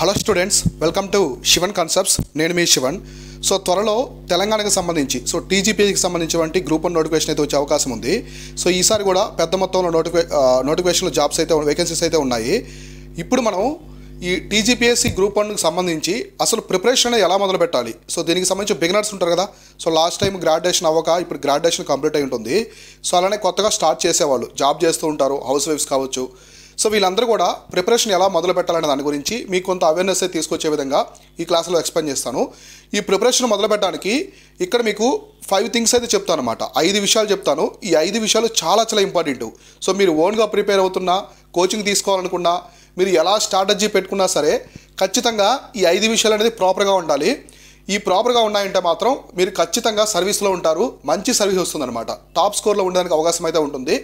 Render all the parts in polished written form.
Hello students, welcome to Shivan concepts. నేను మీ Sivan. So త్వరలో తెలంగాణకు సంబంధించి టీజీపీకి సంబంధించినటువంటి గ్రూప్ 1 నోటిఫికేషన్ అయితే వచ్చే అవకాశం ఉంది. సో ఈసారి కూడా పెద్ద మొత్తంలో నోటిఫికేషన్లు జాబ్స్ అయితే వేకెన్సీస్ అయితే ఉన్నాయి. ఇప్పుడు మనం ఈ టీజీపీఎస్సీ గ్రూప్ 1కి సంబంధించి అసలు ప్రిపరేషన్ అనేది ఎలా మొదలు పెట్టాలి. సో దీనికి సంబంధించి బిగినర్స్ ఉంటారు కదా. సో లాస్ట్ టైం గ్రాడ్యుయేషన్ అవ్వక ఇప్పుడు గ్రాడ్యుయేషన్ కంప్లీట్ అయి ఉంటుంది. సో అలానే కొత్తగా స్టార్ట్ చేసేవాళ్ళు జాబ్ చేస్తూ ఉంటారు, హౌస్ వైఫ్స్ కావచ్చు. సో వీళ్ళందరూ కూడా ప్రిపరేషన్ ఎలా మొదలు పెట్టాలనే దాని గురించి మీకు కొంత అవేర్నెస్ అయితే తీసుకొచ్చే విధంగా ఈ క్లాస్లో ఎక్స్ప్లెయిన్ చేస్తాను. ఈ ప్రిపరేషన్ మొదలు పెట్టడానికి ఇక్కడ మీకు 5 థింగ్స్ అయితే చెప్తాను అనమాట. 5 విషయాలు చెప్తాను. ఈ 5 విషయాలు చాలా చాలా ఇంపార్టెంట్. సో మీరు ఓన్గా ప్రిపేర్ అవుతున్నా, కోచింగ్ తీసుకోవాలనుకున్నా, మీరు ఎలా స్ట్రాటజీ పెట్టుకున్నా సరే ఖచ్చితంగా ఈ 5 విషయాలు అనేది ప్రాపర్గా ఉండాలి. ఈ ప్రాపర్గా ఉన్నాయంటే మాత్రం మీరు ఖచ్చితంగా సర్వీస్లో ఉంటారు, మంచి సర్వీస్ వస్తుందన్నమాట. టాప్ స్కోర్లో ఉండడానికి అవకాశం అయితే ఉంటుంది.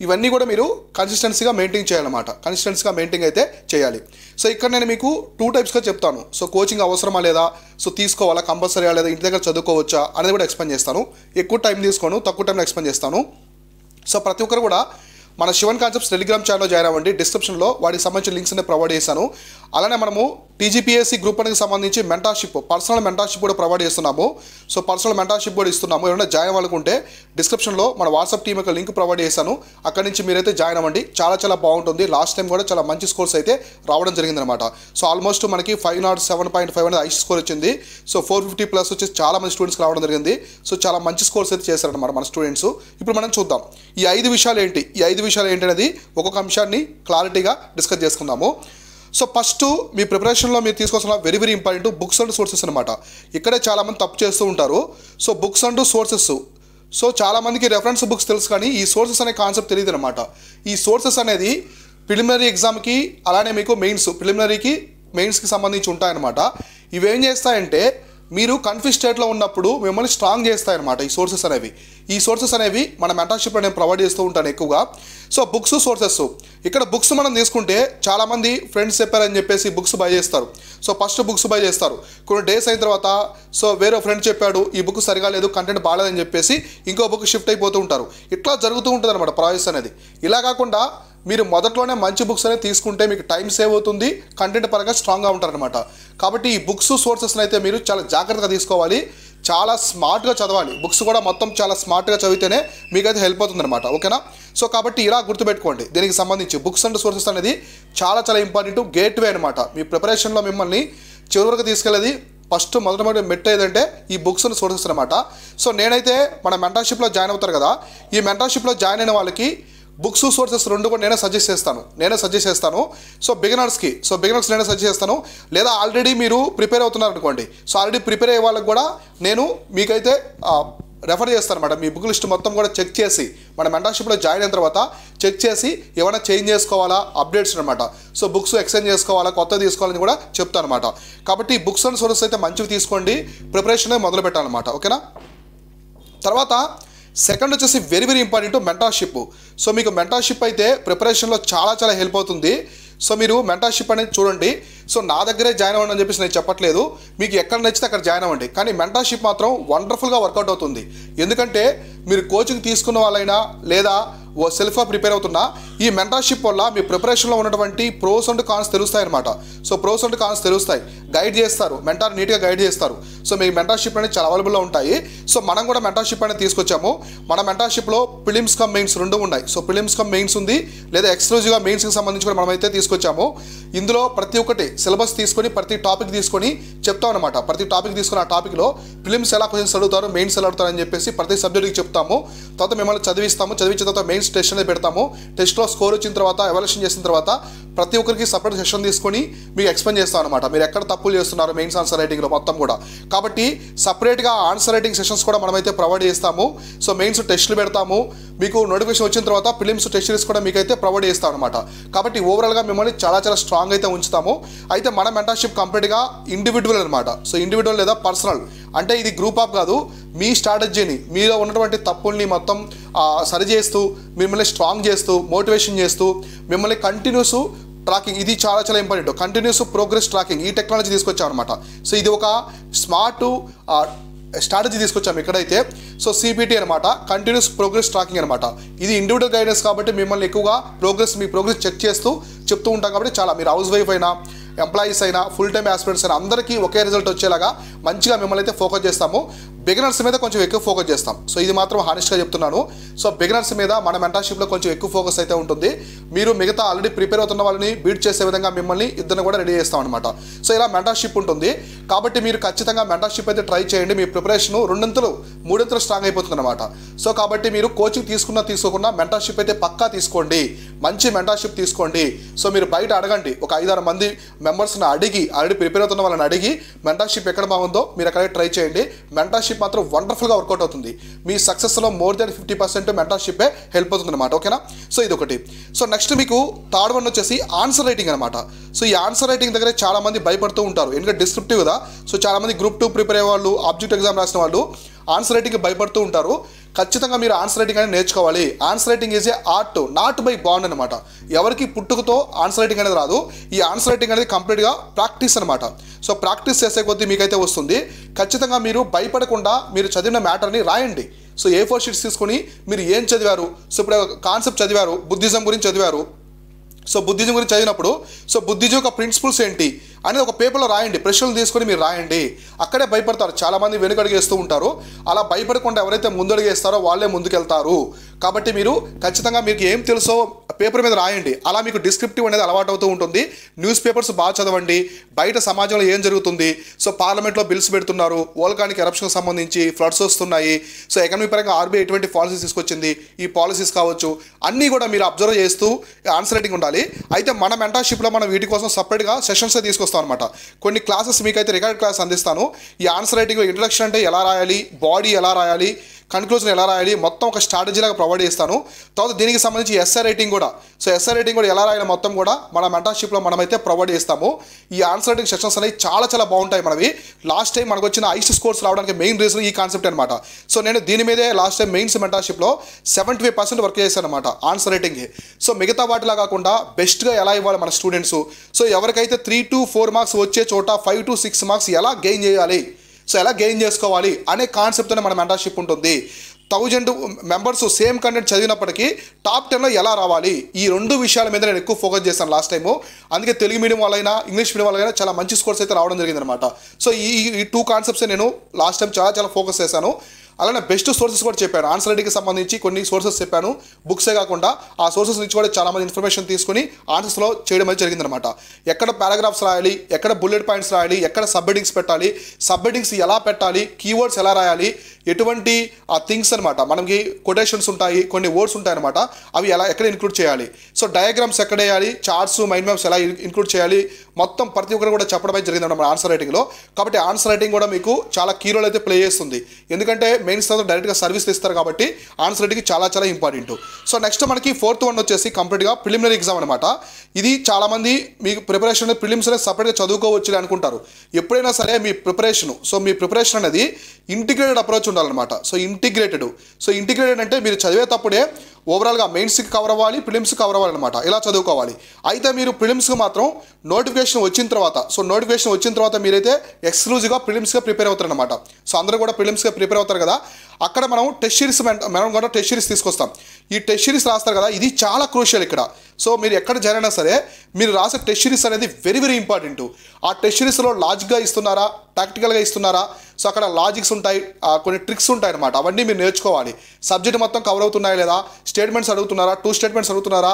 ఇవన్నీ కూడా మీరు కన్సిస్టెన్సీగా మెయింటైన్ చేయాలన్నమాట. కన్సిస్టెన్సీగా మెయింటైన్ అయితే చేయాలి. సో ఇక్కడ నేను మీకు 2 టైప్స్గా చెప్తాను. సో కోచింగ్ అవసరమా లేదా, సో తీసుకోవాలా కంపల్సరీగా లేదా, ఇంటి దగ్గర చదువుకోవచ్చా అనేది కూడా ఎక్స్ప్లెయిన్ చేస్తాను. ఎక్కువ టైం తీసుకోను, తక్కువ టైంలో ఎక్స్ప్లెయిన్ చేస్తాను. సో ప్రతి ఒక్కరు కూడా మన శివన్ కాన్సెప్ట్స్ టెలిగ్రామ్ ఛానల్లో జాయిన్ అవ్వండి. డిస్క్రిప్షన్లో వాటికి సంబంధించిన లింక్స్ అనే ప్రొవైడ్ చేశాను. అలానే మనము టీజీపీఎస్సీ గ్రూప్ 1కి సంబంధించి మెంటర్షిప్, పర్సనల్ మెంటర్షిప్ కూడా ప్రొవైడ్ చేస్తున్నాము. సో పర్సనల్ మెంటర్షిప్ కూడా ఇస్తున్నాము. ఏమైనా జాయిన్ అవ్వాలనుకుంటే డిస్క్రిప్షన్లో మన వాట్సాప్ టీమ్ యొక్క లింక్ ప్రొవైడ్ చేశాను. అక్కడి నుంచి మీరైతే జాయిన్ అవ్వండి. చాలా చాలా బాగుంటుంది. లాస్ట్ టైం కూడా చాలా మంచి స్కోర్స్ అయితే రావడం జరిగిందనమాట. సో ఆల్మోస్ట్ మనకి 507.5 అనేది హై స్కోర్ వచ్చింది. సో 450+ వచ్చేసి చాలా మంది స్టూడెంట్స్కి రావడం జరిగింది. సో చాలా మంచి స్కోర్స్ అయితే చేశారనమాట మన స్టూడెంట్స్. ఇప్పుడు మనం చూద్దాం ఈ 5 విషయాలు ఏంటి, ఈ 5 విషయాలు ఏంటి అనేది ఒక్కొక్క అంశాన్ని క్లారిటీగా డిస్కస్ చేసుకుందాము. సో ఫస్ట్ మీ ప్రిపరేషన్లో మీరు తీసుకోవాల్సిన very very important books and sources అనమాట. ఇక్కడే చాలామంది తప్పు చేస్తూ ఉంటారు. So books and sources, so చాలామందికి రెఫరెన్స్ బుక్స్ తెలుసు కానీ ఈ సోర్సెస్ అనే కాన్సెప్ట్ తెలియదు అనమాట. ఈ సోర్సెస్ అనేది ప్రిలిమినరీ ఎగ్జామ్కి అలానే మీకు మెయిన్స్, ప్రిలిమినరీకి మెయిన్స్కి సంబంధించి ఉంటాయన్నమాట. ఇవేం చేస్తాయంటే మీరు కన్ఫ్యూజ్ స్టేట్లో ఉన్నప్పుడు మిమ్మల్ని స్ట్రాంగ్ చేస్తాయన్నమాట ఈ సోర్సెస్ అనేవి. ఈ సోర్సెస్ అనేవి మన మెంటర్షిప్లో నేను ప్రొవైడ్ చేస్తూ ఉంటాను ఎక్కువగా. సో బుక్స్, సోర్సెస్, ఇక్కడ బుక్స్ మనం తీసుకుంటే చాలామంది ఫ్రెండ్స్ చెప్పారని చెప్పేసి బుక్స్ బై చేస్తారు. సో ఫస్ట్ బుక్స్ బై చేస్తారు. కొన్ని డేస్ అయిన తర్వాత సో వేరే ఫ్రెండ్ చెప్పాడు ఈ బుక్ సరిగా లేదు, కంటెంట్ బాగాలేదని చెప్పేసి ఇంకో బుక్ షిఫ్ట్ అయిపోతూ ఉంటారు. ఇట్లా జరుగుతూ ఉంటుంది అనమాట ప్రాసెస్ అనేది. ఇలా కాకుండా మీరు మొదట్లోనే మంచి బుక్స్ అనేది తీసుకుంటే మీకు టైం సేవ్ అవుతుంది, కంటెంట్ పరంగా స్ట్రాంగ్గా ఉంటారనమాట. కాబట్టి ఈ బుక్స్, సోర్సెస్ని అయితే మీరు చాలా జాగ్రత్తగా తీసుకోవాలి, చాలా స్మార్ట్గా చదవాలి. బుక్స్ కూడా మొత్తం చాలా స్మార్ట్గా చదివితేనే మీకైతే హెల్ప్ అవుతుందన్నమాట. ఓకేనా? సో కాబట్టి ఇలా గుర్తుపెట్టుకోండి. దీనికి సంబంధించి బుక్స్ అండ్ సోర్సెస్ అనేది చాలా చాలా ఇంపార్టెంట్, గేట్వే అనమాట. మీ ప్రిపరేషన్లో మిమ్మల్ని చివరి వరకు తీసుకెళ్ళేది ఫస్ట్ మొదటి మెట్ ఏదంటే ఈ బుక్స్ అండ్ సోర్సెస్ అనమాట. సో నేనైతే మన మెంటర్షిప్లో జాయిన్ అవుతారు కదా, ఈ మెంటర్షిప్లో జాయిన్ అయిన వాళ్ళకి బుక్స్, సోర్సెస్ 2 కూడా నేనే సజెస్ట్ చేస్తాను. సో బిగినర్స్ నేనే సజెస్ట్ చేస్తాను. లేదా ఆల్రెడీ మీరు ప్రిపేర్ అవుతున్నారు అనుకోండి, సో ఆల్రెడీ ప్రిపేర్ అయ్యే వాళ్ళకి కూడా నేను మీకైతే రెఫర్ చేస్తాను అనమాట. మీ బుక్ లిస్ట్ మొత్తం కూడా చెక్ చేసి మన మెంటర్షిప్లో జాయిన్ అయిన తర్వాత చెక్ చేసి ఏమైనా చేంజ్ చేసుకోవాలా, అప్డేట్స్ అనమాట. సో బుక్స్ ఎక్స్చేంజ్ చేసుకోవాలా, కొత్త తీసుకోవాలని కూడా చెప్తాను అనమాట. కాబట్టి బుక్స్ అండ్ సోర్సెస్ అయితే మంచివి తీసుకోండి, ప్రిపరేషన్ మొదలు పెట్టాలన్నమాట. ఓకేనా? తర్వాత సెకండ్ వచ్చేసి very very important mentorship. So మీకు మెంటర్షిప్ అయితే ప్రిపరేషన్లో చాలా చాలా హెల్ప్ అవుతుంది. సో మీరు మెంటర్షిప్ అనేది చూడండి. సో నా దగ్గరే జాయిన్ అవ్వండి అని చెప్పేసి నేను చెప్పట్లేదు, మీకు ఎక్కడ నచ్చితే అక్కడ జాయిన్ అవ్వండి. కానీ మెంటర్షిప్ మాత్రం వండర్ఫుల్గా వర్కౌట్ అవుతుంది. ఎందుకంటే మీరు కోచింగ్ తీసుకున్న వాళ్ళైనా లేదా సెల్ఫ్గా ప్రిపేర్ అవుతున్నా ఈ మెంటర్షిప్ వల్ల మీ ప్రిపరేషన్లో ఉన్నటువంటి ప్రోస్ అండ్ కాన్స్ తెలుస్తాయి అనమాట. సో ప్రోస్ అండ్ కాన్స్ తెలుస్తాయి, గైడ్ చేస్తారు, మెంటర్ నీట్గా గైడ్ చేస్తారు. సో మీ మెంటర్షిప్ అనేది చాలా అవైలబుల్లో ఉంటాయి. సో మనం కూడా మెంటర్షిప్ అనేది తీసుకొచ్చాము. మన మెంటర్షిప్లో ప్రిలిమ్స్ కమ్ మెయిన్స్ 2 ఉన్నాయి. సో ప్రిలిమ్స్ కమ్ మెయిన్స్ ఉంది, లేదా ఎక్స్క్లూజివ్గా మెయిన్స్కి సంబంధించి కూడా మనమైతే తీసుకొచ్చాము. ఇందులో ప్రతి ఒక్కటి సిలబస్ తీసుకొని ప్రతి టాపిక్ తీసుకొని చెప్తాం అనమాట. ప్రతి టాపిక్ తీసుకుని ఆ టాపిక్లో ప్రిలిమ్స్ ఎలా క్వశ్చన్స్ అడుగుతారు, మెయిన్స్ ఎలా అడుగుతారు అని చెప్పేసి ప్రతి సబ్జెక్ట్కి చెప్తాము. తర్వాత మిమ్మల్ని చదివిస్తాము, చదివించిన తర్వాత మెయిన్స్ టెస్ట్ అనేది పెడతాము. టెస్ట్లో స్కోర్ వచ్చిన తర్వాత ఎవాల్యుయేషన్ చేసిన తర్వాత ప్రతి ఒక్కరికి సపరేట్ సెషన్ తీసుకొని మీకు ఎక్స్ప్లెయిన్ చేస్తాం అనమాట. మీరు ఎక్కడ తప్పులు చేస్తున్నారు మెయిన్స్ ఆన్సర్ రైటింగ్లో మొత్తం కూడా. కాబట్టి సపరేట్గా ఆన్సర్ రైటింగ్ సెషన్స్ కూడా మనమైతే ప్రొవైడ్ చేస్తాము. సో మెయిన్స్ టెస్టులు పెడతాము, మీకు నోటిఫికేషన్ వచ్చిన తర్వాత ప్రిలిమ్స్ టెస్ట్ సిరీస్ కూడా మీకైతే ప్రొవైడ్ చేస్తాం అనమాట. కాబట్టి ఓవరాల్గా మిమ్మల్ని చాలా చాలా స్ట్రాంగ్ అయితే ఉంచుతాము. అయితే మన మెంటర్షిప్ కంప్లీట్గా ఇండివిజువల్ అనమాట. సో ఇండివిజువల్ లేదా పర్సనల్, అంటే ఇది గ్రూప్ ఆఫ్ కాదు. మీ స్ట్రాటజీని, మీలో ఉన్నటువంటి తప్పుల్ని మొత్తం సరిచేస్తూ మిమ్మల్ని స్ట్రాంగ్ చేస్తూ మోటివేషన్ చేస్తూ మిమ్మల్ని కంటిన్యూస్ ట్రాకింగ్, ఇది చాలా చాలా ఇంపార్టెంట్. కంటిన్యూస్ ప్రోగ్రెస్ ట్రాకింగ్ ఈ టెక్నాలజీ తీసుకొచ్చాం అనమాట. సో ఇది ఒక స్మార్ట్ స్ట్రాటజీ తీసుకొచ్చాము ఇక్కడైతే. సో సిపిటి అనమాట, కంటిన్యూస్ ప్రోగ్రెస్ ట్రాకింగ్ అనమాట. ఇది ఇండివిజువల్ గైడెన్స్ కాబట్టి మిమ్మల్ని ఎక్కువగా మీ ప్రోగ్రెస్ చెక్ చేస్తూ చెప్తూ ఉంటాం. కాబట్టి చాలా మీరు హౌస్ వైఫ్ అయినా ఎంప్లాయీస్ అయినా ఫుల్ టైమ్ ఆస్పిరెంట్స్ అయినా అందరికీ ఒకే రిజల్ట్ వచ్చేలాగా మంచిగా మిమ్మల్ని అయితే ఫోకస్ చేస్తాము. బిగినర్స్ మీద కొంచెం ఎక్కువ ఫోకస్ చేస్తాం. సో ఇది మాత్రం హానెస్ట్గా చెప్తున్నాను. సో బిగినర్స్ మీద మన మెంటర్షిప్లో కొంచెం ఎక్కువ ఫోకస్ అయితే ఉంటుంది. మీరు మిగతా ఆల్రెడీ ప్రిపేర్ అవుతున్న వాళ్ళని బీట్ చేసే విధంగా మిమ్మల్ని ఇద్దరిని కూడా రెడీ చేస్తాం అనమాట. సో ఇలా మెంటర్షిప్ ఉంటుంది. కాబట్టి మీరు ఖచ్చితంగా మెంటర్షిప్ అయితే ట్రై చేయండి. మీ ప్రిపరేషన్ రెండింతలు మూడింతలు స్ట్రాంగ్ అయిపోతుంది అనమాట. సో కాబట్టి మీరు కోచింగ్ తీసుకోకుండా మెంటర్షిప్ అయితే పక్కా తీసుకోండి. మంచి మెంటర్షిప్ తీసుకోండి. సో మీరు బయట అడగండి, ఒక 5-6 మంది మెంబర్స్ని అడిగి, ఆల్రెడీ ప్రిపేర్ అవుతున్న వాళ్ళని అడిగి మెంటర్షిప్ ఎక్కడ బాగుందో మీరు అక్కడే ట్రై చేయండి. మెంటర్షిప్ మాత్రం వండర్ఫుల్గా వర్కౌట్ అవుతుంది. మీ సక్సెస్లో మోర్ దెన్ 50% మెంటర్షిప్పే హెల్ప్ అవుతుంది అనమాట. ఓకేనా? సో ఇది ఒకటి. సో నెక్స్ట్ మీకు థర్డ్ వన్ వచ్చేసి ఆన్సర్ రైటింగ్ అనమాట. సో ఈ ఆన్సర్ రైటింగ్ దగ్గర చాలామంది భయపడుతూ ఉంటారు, ఎందుకంటే డిస్క్రిప్టివ్ కదా. సో చాలామంది గ్రూప్ 2 ప్రిపేర్ అయ్యే వాళ్ళు, ఆబ్జెక్ట్ ఎగ్జామ్ రాసిన వాళ్ళు ఆన్సర్ రైటింగ్కి భయపడుతూ ఉంటారు. ఖచ్చితంగా మీరు ఆన్సర్ రైటింగ్ అనేది నేర్చుకోవాలి. Answer writing is a art, not by bond అనమాట. ఎవరికి పుట్టుకతో ఆన్సర్ రైటింగ్ అనేది రాదు. ఈ ఆన్సర్ రైటింగ్ అనేది కంప్లీట్గా ప్రాక్టీస్ అనమాట. సో ప్రాక్టీస్ చేసే కొద్దీ మీకైతే వస్తుంది. ఖచ్చితంగా మీరు భయపడకుండా మీరు చదివిన మ్యాటర్ని రాయండి. సో A4 షీట్స్ తీసుకొని మీరు ఏం చదివారు, సో ఇప్పుడు కాన్సెప్ట్ చదివారు, బుద్ధిజం గురించి చదివారు. సో బుద్ధిజం గురించి చదివినప్పుడు సో బుద్ధిజం యొక్క ప్రిన్సిపల్స్ ఏంటి అనేది ఒక పేపర్లో రాయండి. ప్రశ్నలు తీసుకొని మీరు రాయండి. అక్కడే భయపడతారు, చాలామంది వెనుకడుగేస్తూ ఉంటారు. అలా భయపడకుండా ఎవరైతే ముందడుగేస్తారో వాళ్ళే ముందుకెళ్తారు. కాబట్టి మీరు ఖచ్చితంగా మీకు ఏం తెలుసో పేపర్ మీద రాయండి. అలా మీకు డిస్క్రిప్టివ్ అనేది అలవాటు అవుతూ ఉంటుంది. న్యూస్ పేపర్స్ బాగా చదవండి. బయట సమాజంలో ఏం జరుగుతుంది, సో పార్లమెంట్లో బిల్స్ పెడుతున్నారు, వోల్కానిక్ ఎరప్షన్కి సంబంధించి ఫ్లడ్స్ వస్తున్నాయి, సో ఎకనామీ పరంగా RBI ఎటువంటి పాలసీస్ తీసుకొచ్చింది, ఈ పాలసీస్ కావచ్చు అన్నీ కూడా మీరు అబ్జర్వ్ చేస్తూ ఆన్సర్ రైటింగ్ ఉండాలి. అయితే మన మెంటర్షిప్లో మనం వీటి కోసం సపరేట్గా సెషన్స్ తీసుకొస్తాం అనమాట. కొన్ని క్లాసెస్ మీకైతే రికార్డ్ క్లాస్ అందిస్తాను. ఈ ఆన్సర్ రైటింగ్లో ఇంట్రడక్షన్ అంటే ఎలా రాయాలి, బాడీ ఎలా రాయాలి, కన్క్లూజన్ ఎలా రాయాలి, మొత్తం ఒక స్ట్రాటజీలాగా ప్రొవైడ్ చేస్తాను. తర్వాత దీనికి సంబంధించి ఎస్ఐ రైటింగ్ కూడా, సో ఎస్ఐ రైటింగ్ కూడా ఎలా రాయాలి మొత్తం కూడా మన మెంటర్షిప్లో మనమైతే ప్రొవైడ్ చేస్తాము. ఈ ఆన్సర్ రైటింగ్ సెషన్స్ అనేవి చాలా చాలా బాగుంటాయి మనవి. లాస్ట్ టైం మనకు వచ్చిన ఐస్ట్ స్కోర్స్ రావడానికి మెయిన్ రీజన్ ఈ కాన్సెప్ట్ అనమాట. సో నేను దీని మీదే లాస్ట్ టైం మెయిన్స్ మెంటర్షిప్లో 75% వర్క్ చేశాను అనమాట ఆన్సర్ రైటింగ్. సో మిగతా వాటిలా కాకుండా బెస్ట్గా ఎలా ఇవ్వాలి మన స్టూడెంట్స్, సో ఎవరికైతే 3 to 4 మార్క్స్ వచ్చే చోట 5 to 6 మార్క్స్ ఎలా గెయిన్ చేయాలి, సో ఎలా గెయిన్ చేసుకోవాలి అనే కాన్సెప్ట్తోనే మన మెంటర్షిప్ ఉంటుంది. 1000 మెంబర్స్ సేమ్ కంటెంట్ చదివినప్పటికీ టాప్ 10లో ఎలా రావాలి, ఈ 2 విషయాల మీద నేను ఎక్కువ ఫోకస్ చేస్తాను లాస్ట్ టైము. అందుకే తెలుగు మీడియం వాళ్ళైనా ఇంగ్లీష్ మీడియం వాళ్ళైనా చాలా మంచి స్కోర్స్ అయితే రావడం జరిగిందనమాట. సో ఈ 2 కాన్సెప్ట్స్ నేను లాస్ట్ టైం చాలా ఫోకస్ చేశాను. అలానే బెస్ట్ సోర్సెస్ కూడా చెప్పాను. ఆన్సర్ రైటింగ్కి సంబంధించి కొన్ని సోర్సెస్ చెప్పాను, బుక్సే కాకుండా ఆ సోర్సెస్ నుంచి కూడా చాలామంది ఇన్ఫర్మేషన్ తీసుకుని ఆన్సర్స్లో చేయడం అనేది జరిగిందనమాట. ఎక్కడ పారాగ్రాఫ్స్ రాయాలి, ఎక్కడ బుల్లెట్ పాయింట్స్ రాయాలి, ఎక్కడ సబ్ హెడ్డింగ్స్ పెట్టాలి, సబ్ హెడ్డింగ్స్ ఎలా పెట్టాలి, కీవర్డ్స్ ఎలా రాయాలి, ఎటువంటి ఆ థింగ్స్ అనమాట. మనకి కొటేషన్స్ ఉంటాయి, కొన్ని వర్డ్స్ ఉంటాయి అనమాట, అవి ఎక్కడ ఇంక్లూడ్ చేయాలి, సో డయాగ్రామ్స్ ఎక్కడ వేయాలి, చార్ట్స్, మైండ్ మ్యాప్స్ ఎలా ఇంక్లూడ్ చేయాలి, మొత్తం ప్రతి ఒక్కరు కూడా చెప్పడం అయితే జరిగిందన్నమాట మన ఆన్సర్ రైటింగ్లో. కాబట్టి ఆన్సర్ రైటింగ్ కూడా మీకు చాలా కీ రోల్ అయితే ప్లే చేస్తుంది. ఎందుకంటే మెయిన్స్ తర్వాత డైరెక్ట్గా సర్వీస్ ఇస్తారు కాబట్టి ఆన్సర్ రైటింగ్ చాలా ఇంపార్టెంట్. సో నెక్స్ట్ మనకి 4th వన్ వచ్చేసి కంప్లీట్గా ప్రిలిమినరీ ఎగ్జామ్ అనమాట. ఇది చాలామంది మీకు ప్రిపరేషన్ అనేది ప్రిలిమ్స్ అనేది సపరేట్గా చదువుకోవచ్చు అనుకుంటారు. ఎప్పుడైనా సరే మీ ప్రిపరేషన్ అనేది ఇంటిగ్రేటెడ్ అప్రోచ్ ఉండాలన్నమాట. సో ఇంటిగ్రేటెడ్ అంటే మీరు చదివేటప్పుడే ఓవరాల్గా మెయిన్స్కి కవర్ అవ్వాలి, ప్రిలిమ్స్కి కవర్ అవ్వాలన్నమాట. ఇలా చదువుకోవాలి. అయితే మీరు ప్రిలిమ్స్కి మాత్రం నోటిఫికేషన్ వచ్చిన తర్వాత మీరైతే ఎక్స్క్లూజివ్గా ప్రిలిమ్స్గా ప్రిపేర్ అవుతారనమాట. సో అందరూ కూడా ప్రిలిమ్స్గా ప్రిపేర్ అవుతారు కదా, అక్కడ మనం టెస్ట్ సిరీస్ తీసుకొస్తాం. ఈ టెస్ట్ సిరీస్ రాస్తారు కదా, ఇది చాలా క్రూషియల్ ఇక్కడ. సో మీరు ఎక్కడ జాయిన్ అయినా సరే మీరు రాసే టెస్ట్ సిరీస్ అనేది వెరీ ఇంపార్టెంట్. ఆ టెస్ట్ సిరీస్లో లాజిక్గా ఇస్తున్నారా, టాక్టికల్గా ఇస్తున్నారా, సో అక్కడ లాజిక్స్ ఉంటాయి, కొన్ని ట్రిక్స్ ఉంటాయి అనమాట. అవన్నీ మీరు నేర్చుకోవాలి. సబ్జెక్ట్ మొత్తం కవర్ అవుతున్నాయా లేదా, స్టేట్మెంట్స్ అడుగుతున్నారా, 2 స్టేట్మెంట్స్ అడుగుతున్నారా,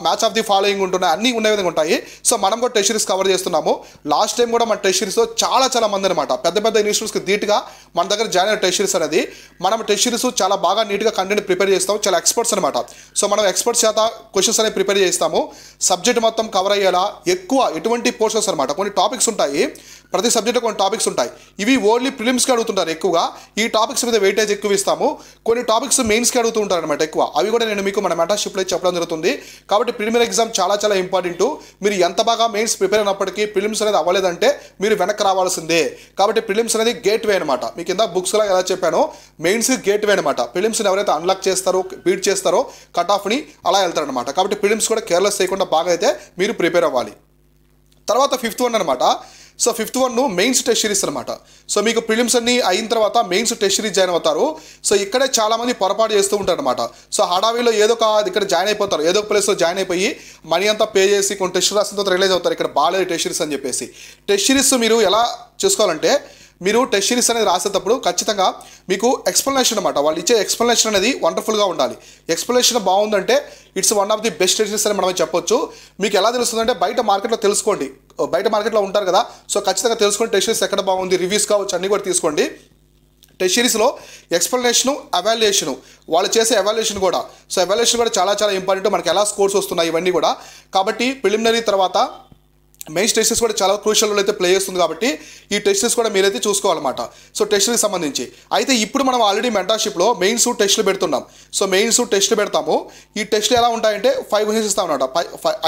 మ్యాచ్ ఆఫ్ ది ఫాలోయింగ్ ఉంటున్నాయి, అన్నీ ఉన్న విధంగా ఉంటాయి. సో మనం కూడా టెస్ట్ సిరీస్ కవర్ చేస్తున్నాము. లాస్ట్ టైం కూడా మన టెస్ట్ సిరీస్లో చాలా మంది అనమాట పెద్ద ఇన్స్టిట్యూట్స్కి ధీటుగా మన దగ్గర జాయిన్ అయిన టెస్ట్ సిరీస్ అనేది. మనం టెస్ట్ సిరీస్ చాలా బాగా నీట్గా కంటెంట్ ప్రిపేర్ చేస్తాం, చాలా ఎక్స్పర్ట్స్ అనమాట. సో మనం ఎక్స్పర్ట్స్ చేత క్వశ్చన్స్ అనేవి ప్రిపేర్ చేస్తాము. సబ్జెక్ట్ మొత్తం కవర్ అయ్యేలా ఎక్కువ ఎటువంటి పోర్షన్స్ అనమాట. కొన్ని టాపిక్స్ ఉంటాయి, ప్రతి సబ్జెక్ట్లో కొన్ని టాపిక్స్ ఉంటాయి. ఇవి ఓన్లీ ప్రిలిమ్స్కి అడుగుతుంటారు ఎక్కువగా, ఈ టాపిక్స్ మీద వెయిటేజ్ ఎక్కువ ఇస్తాము. కొన్ని టాపిక్స్ మెయిన్స్కి అడుగుతూ ఉంటారు అనమాట ఎక్కువ, అవి కూడా నేను మీకు మన మెంటర్షిప్లో చెప్పడం జరుగుతుంది. కాబట్టి ప్రిలిమినరీ ఎగ్జామ్ చాలా ఇంపార్టెంట్. మీరు ఎంత బాగా మెయిన్స్ ప్రిపేర్ అయినప్పటికీ ప్రిలిమ్స్ అనేది అవ్వలేదంటే మీరు వెనక్కి రావాల్సిందే. కాబట్టి ప్రిలిమ్స్ అనేది గేట్ వే అనమాట. మీకు కింద బుక్స్లో ఎలా చెప్పానో మెయిన్స్ గేట్ వే అనమాట. ప్రిలిమ్స్ని ఎవరైతే అన్లాక్ చేస్తారో, బీట్ చేస్తారో కట్ ఆఫ్ని అలా వెళ్తారనమాట. కాబట్టి ప్రిలిమ్స్ కూడా కేర్లెస్ చేయకుండా బాగా అయితే మీరు ప్రిపేర్ అవ్వాలి. తర్వాత 5th వన్ అనమాట. So 5th one mains test series అనమాట. సో మీకు ప్రిలిమ్స్ అన్ని అయిన తర్వాత మెయిన్స్ టెస్ట్ సిరీస్ జాయిన్ అవుతారు. సో ఇక్కడే చాలామంది పొరపాటు చేస్తూ ఉంటారు అనమాట. సో హడావిలో ఏదో ఒక ఇక్కడ జాయిన్ అయిపోతారు, ఏదో ఒక ప్లేస్లో జాయిన్ అయిపోయి మనీ అంతా పే చేసి కొన్ని టెస్ట్ రాసిన తర్వాత రిలీజ్ అవుతారు ఇక్కడ బాగాలేదు టెస్ట్ సిరీస్ అని చెప్పేసి. టెస్ట్ సిరీస్ మీరు ఎలా చేసుకోవాలంటే మీరు టెస్ట్ సిరీస్ అనేది రాసేటప్పుడు ఖచ్చితంగా మీకు ఎక్స్ప్లెనేషన్ అనమాట, వాళ్ళు ఇచ్చే ఎక్స్ప్లెనేషన్ అనేది వండర్ఫుల్గా ఉండాలి. ఎక్స్ప్లెనేషన్ బాగుందంటే it's one of the best test series అని మనం చెప్పొచ్చు. మీకు ఎలా తెలుస్తుందంటే బయట మార్కెట్లో తెలుసుకోండి, బయట మార్కెట్లో ఉంటారు కదా, సో ఖచ్చితంగా తెలుసుకోండి టెస్ట్ సిరీస్ ఎక్కడ బాగుంది, రివ్యూస్ కావచ్చు అన్నీ కూడా తీసుకోండి. టెస్ట్ సిరీస్లో ఎక్స్ప్లెనేషను, ఎవాల్యుయేషను, వాళ్ళు చేసే ఎవాల్యుయేషన్ కూడా, సో ఎవాల్యుయేషన్ కూడా చాలా చాలా ఇంపార్టెంట్, మనకి ఎలా స్కోర్స్ వస్తున్నాయి ఇవన్నీ కూడా. కాబట్టి ప్రిలిమినరీ తర్వాత మెయిన్స్ టెస్ట్స్ కూడా చాలా క్రూషల్ రోల్ అయితే ప్లే చేస్తుంది. కాబట్టి ఈ టెస్ట్స్ కూడా మీరైతే చూసుకోవాలన్నమాట. సో టెస్ట్కి సంబంధించి అయితే ఇప్పుడు మనం ఆల్రెడీ మెంటర్షిప్లో మెయిన్స్ టెస్టులు పెడుతున్నాం. సో మెయిన్స్ టెస్టులు పెడతాము. ఈ టెస్టులు ఎలా ఉంటాయంటే 5 క్వశ్చన్స్ ఇస్తామన్నమాట.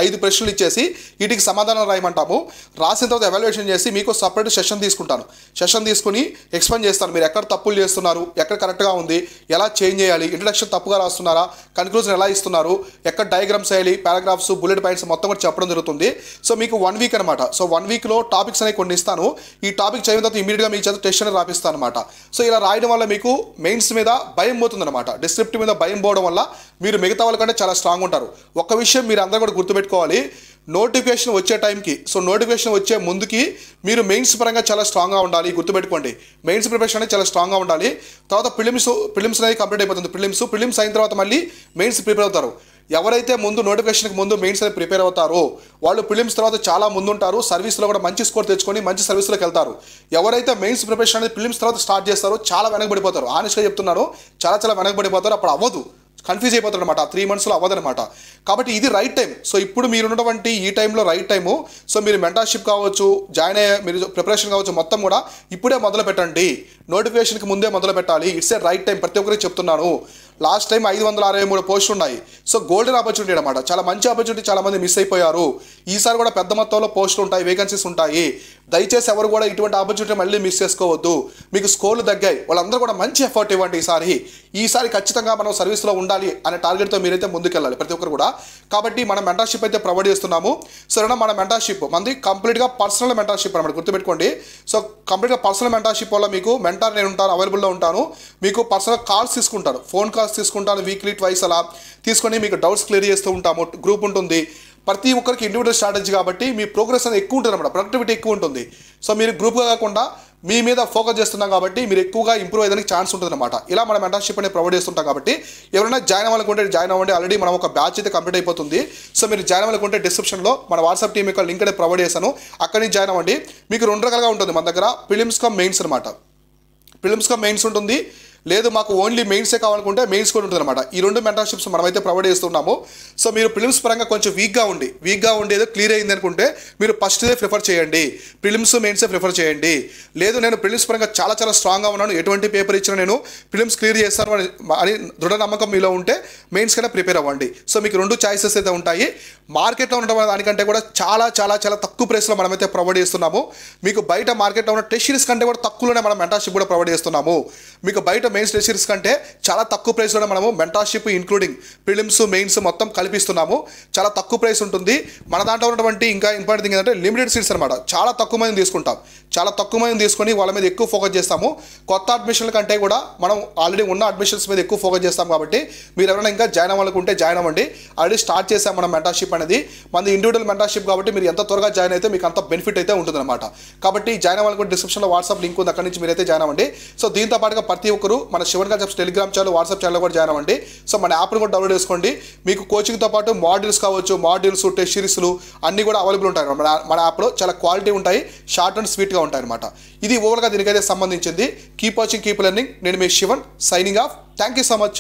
5 ప్రశ్నలు ఇచ్చేసి వీటికి సమాధానం రాయమంటాము. రాసిన తర్వాత ఎవాల్యుయేషన్ చేసి మీకు సపరేట్ సెషన్ తీసుకుంటాను. సెషన్ తీసుకుని ఎక్స్ప్లెయిన్ చేస్తాను, మీరు ఎక్కడ తప్పులు చేస్తున్నారు, ఎక్కడ కరెక్ట్గా ఉంది, ఎలా చేంజ్ చేయాలి, ఇంట్రడక్షన్ తప్పుగా రాస్తున్నారా, కన్క్లూజన్ ఎలా ఇస్తున్నారు, ఎక్కడ డయాగ్రామ్స్ వేయాలి, పారాగ్రాఫ్స్, బుల్లెట్ పాయింట్స్ మొత్తం కూడా చెప్పడం జరుగుతుంది. సో మీకు 1 వీక్ అనమాట. సో 1 వీక్లో టాపిక్స్ అనేవి కొన్ని ఇస్తాను. ఈ టాపిక్ చదివిన తర్వాత ఇమీడియట్గా మీ చేత టెస్ట్ అనేది రాపిస్తాను అనమాట. సో ఇలా రాయడం వల్ల మీకు మెయిన్స్ మీద భయం పోతుందన్నమాట. డిస్క్రిప్టివ్ మీద భయం పోవడం వల్ల మీరు మిగతా వాళ్ళకంటే చాలా స్ట్రాంగ్ ఉంటారు. ఒక్క విషయం మీరు అందరూ కూడా గుర్తుపెట్టుకోవాలి, నోటిఫికేషన్ వచ్చే టైంకి, సో నోటిఫికేషన్ వచ్చే ముందుకి మీరు మెయిన్స్ పరంగా చాలా స్ట్రాంగ్గా ఉండాలి. గుర్తుపెట్టుకోండి, మెయిన్స్ ప్రిపరేషన్ అనేది చాలా స్ట్రాంగ్గా ఉండాలి. తర్వాత ప్రిలిమ్స్ అనేది కంప్లీట్ అయిపోతుంది. ప్రిలిమ్స్ అయిన తర్వాత మళ్ళీ మెయిన్స్ ప్రిపేర్ అవుతారు. ఎవరైతే ముందు నోటిఫికేషన్కి ముందు మెయిన్స్ అనేది ప్రిపేర్ అవుతారో వాళ్ళు ప్రిలిమ్స్ తర్వాత చాలా ముందుంటారు, సర్వీస్లో కూడా మంచి స్కోర్ తెచ్చుకొని మంచి సర్వీస్లోకి వెళ్తారు. ఎవరైతే మెయిన్స్ ప్రిపరేషన్ అనేది ప్రిలిమ్స్ తర్వాత స్టార్ట్ చేస్తారో చాలా వెనకబడిపోతారు. ఆనెస్ట్గా చెప్తున్నాను, చాలా వెనకబడిపోతారు. అప్పుడు అవ్వదు, కన్ఫ్యూజ్ అయిపోతారు అనమాట. 3 monthsలో అవ్వదనమాట. కాబట్టి ఇది రైట్ టైం. సో ఇప్పుడు మీరున్నటువంటి ఈ టైంలో రైట్ టైము. సో మీరు మెంటర్షిప్ కావచ్చు, జాయిన్ అయ్యే మీరు ప్రిపరేషన్ కావచ్చు, మొత్తం కూడా ఇప్పుడే మొదలు పెట్టండి. నోటిఫికేషన్కి ముందే మొదలు పెట్టాలి. ఇట్స్ ఏ రైట్ టైం, ప్రతి ఒక్కరికి చెప్తున్నాను. లాస్ట్ టైం 563 పోస్టులు ఉన్నాయి. సో గోల్డెన్ ఆపర్చునిటీ అనమాట, చాలా మంచి ఆపర్చునిటీ, చాలామంది మిస్ అయిపోయారు. ఈసారి కూడా పెద్ద మొత్తంలో పోస్టులు ఉంటాయి, వేకెన్సీస్ ఉంటాయి. దయచేసి ఎవరు కూడా ఇటువంటి ఆపర్చునిటీ మళ్ళీ మిస్ చేసుకోవద్దు. మీకు స్కోర్లు తగ్గాయి, వాళ్ళందరూ కూడా మంచి ఎఫర్ట్ ఇవ్వండి. ఈసారి ఖచ్చితంగా మనం సర్వీస్లో ఉండాలి అనే టార్గెట్తో మీరైతే ముందుకెళ్ళాలి ప్రతి ఒక్కరు కూడా. కాబట్టి మనం మెంటర్షిప్ అయితే ప్రొవైడ్ చేస్తున్నాము. సరేనా, మన మెంటర్షిప్ మనది కంప్లీట్గా పర్సనల్ మెంటర్షిప్ అనమాట, గుర్తుపెట్టుకోండి. సో కంప్లీట్గా పర్సనల్ మెంటర్షిప్ వల్ల మీకు మెంటర్ నేను ఉంటాను, అవైలబుల్లో ఉంటాను. మీకు పర్సనల్ కాల్స్ తీసుకుంటాను, ఫోన్ కాల్స్ తీసుకుంటాను, వీక్లీ ట్వైస్ అలా తీసుకొని మీకు డౌట్స్ క్లియర్ చేస్తూ ఉంటాము. గ్రూప్ ఉంటుంది, ప్రతి ఒక్కరికి ఇండివిజువల్ స్ట్రాటజీ కాబట్టి మీ ప్రోగ్రెస్ అనేది ఎక్కువ ఉంటుంది అనమాట, ప్రొడక్టివిటీ ఎక్కువ ఉంటుంది. సో మీరు గ్రూప్గా కాకుండా మీ మీద ఫోకస్ చేస్తున్నాం కాబట్టి మీరు ఎక్కువగా ఇంప్రూవ్ అయ్యేదానికి ఛాన్స్ ఉంటుంది అనమాట. ఇలా మన మెంటర్షిప్ అనేది ప్రొవైడ్ చేస్తుంటాం కాబట్టి ఎవరైనా జాయిన్ అవ్వాలనుకుంటే జాయిన్ అవ్వండి. ఆల్రెడీ మనం ఒక బ్యాచ్ అయితే కంప్లీట్ అయిపోతుంది. సో మీరు జాయిన్ అవ్వాలనుకుంటే డిస్క్రిప్షన్లో మన వాట్సాప్ టీం యొక్క లింక్ అనేది ప్రొవైడ్ చేశాను, అక్కడి నుంచి జాయిన్ అవ్వండి. మీకు 2 రకాలుగా ఉంటుంది మన దగ్గర, ప్రిలిమ్స్ కమ్ మెయిన్స్ అనమాట. ప్రిలిమ్స్ కమ్ మెయిన్స్ ఉంటుంది, లేదు మాకు ఓన్లీ మెయిన్సే కావాలనుకుంటే మెయిన్స్ కూడా ఉంటుంది అనమాట. ఈ 2 మెంటర్షిప్స్ మనమైతే ప్రొవైడ్ చేస్తున్నాము. సో మీరు ప్రిలిమ్స్ పరంగా కొంచెం వీక్గా ఉండి ఏదో క్లియర్ అయింది అనుకుంటే మీరు ఫస్ట్దే ప్రిఫర్ చేయండి, ప్రిలిమ్స్ మెయిన్సే ప్రిఫర్ చేయండి. లేదు నేను ప్రిలిమ్స్ పరంగా చాలా స్ట్రాంగ్గా ఉన్నాను, ఎటువంటి పేపర్ ఇచ్చినా నేను ప్రిలిమ్స్ క్లియర్ చేస్తాను అని దృఢ నమ్మకం మీలో ఉంటే మెయిన్స్ కన్నా ప్రిపేర్ అవ్వండి. సో మీకు 2 చాయిసెస్ అయితే ఉంటాయి. మార్కెట్లో ఉండడం దానికంటే కూడా చాలా తక్కువ ప్రైస్లో మనమైతే ప్రొవైడ్ చేస్తున్నాము. మీకు బయట మార్కెట్లో ఉన్న టెస్ట్ సిరీస్ కంటే కూడా తక్కువలోనే మనం మెంటర్షిప్ కూడా ప్రొవైడ్ చేస్తున్నాము. మీకు బయట మెయిన్స్ టెస్ట్ సిరీస్ కంటే చాలా తక్కువ ప్రైస్లోనే మనము మెంటర్షిప్ ఇంక్లూడింగ్ ప్రిలిమ్స్ మెయిన్స్ మొత్తం కల్పిస్తున్నాము. చాలా తక్కువ ప్రైస్ ఉంటుంది. మన దాంట్లో ఉన్నటువంటి ఇంకా ఇంపార్టెంట్ థింగ్ ఏంటంటే లిమిటెడ్ సీట్స్ అనమాట. చాలా తక్కువ మందిని తీసుకుంటాం, చాలా తక్కువ మందిని తీసుకొని వాళ్ళ మీద ఎక్కువ ఫోకస్ చేస్తాము. కొత్త అడ్మిషన్ల కంటే కూడా మనం ఆల్రెడీ ఉన్న అడ్మిషన్స్ మీద ఎక్కువ ఫోకస్ చేస్తాం. కాబట్టి మీరు ఎవరైనా ఇంకా జాయిన్ అవ్వాలనుకుంటే జాయిన్ అవ్వండి. ఆల్రెడీ స్టార్ట్ చేసాం మనం మెంటర్షిప్ అనేది. మనది ఇండివిజువల్ మెంటర్షిప్ కాబట్టి మీరు ఎంత త్వరగా జాయిన్ అయితే మీకు అంత బెనిఫిట్ అయితే ఉంటుందన్నమాట. కాబట్టి జాయిన్ అవ్వాలనుకుంటే డిస్క్రిప్షన్లో వాట్సాప్ లింక్ ఉంది, అక్కడి నుంచి మీరైతే జాయిన్ అవ్వండి. సో దీంతో పాటుగా ప్రతి ఒక్కరు మన Shivan concepts Telegram channel, WhatsApp channel కూడా జాయిన్ అవ్వండి. సో మన యాప్ని కూడా డౌన్లోడ్ చేసుకోండి. మీకు కోచింగ్తో పాటు మాడ్యూల్స్ కావచ్చు, మాడ్యూల్స్, టెస్ట్ సిరీస్లు అన్నీ కూడా అవైలబుల్ ఉంటాయి మన యాప్లో. చాలా క్వాలిటీ ఉంటాయి, షార్ట్ అండ్ స్వీట్గా ఉంటాయి అనమాట. ఇది ఓవర్గా దీనికైతే సంబంధించింది. Keep watching, keep learning. నేను మీ Sivan, signing off. Thank you so much.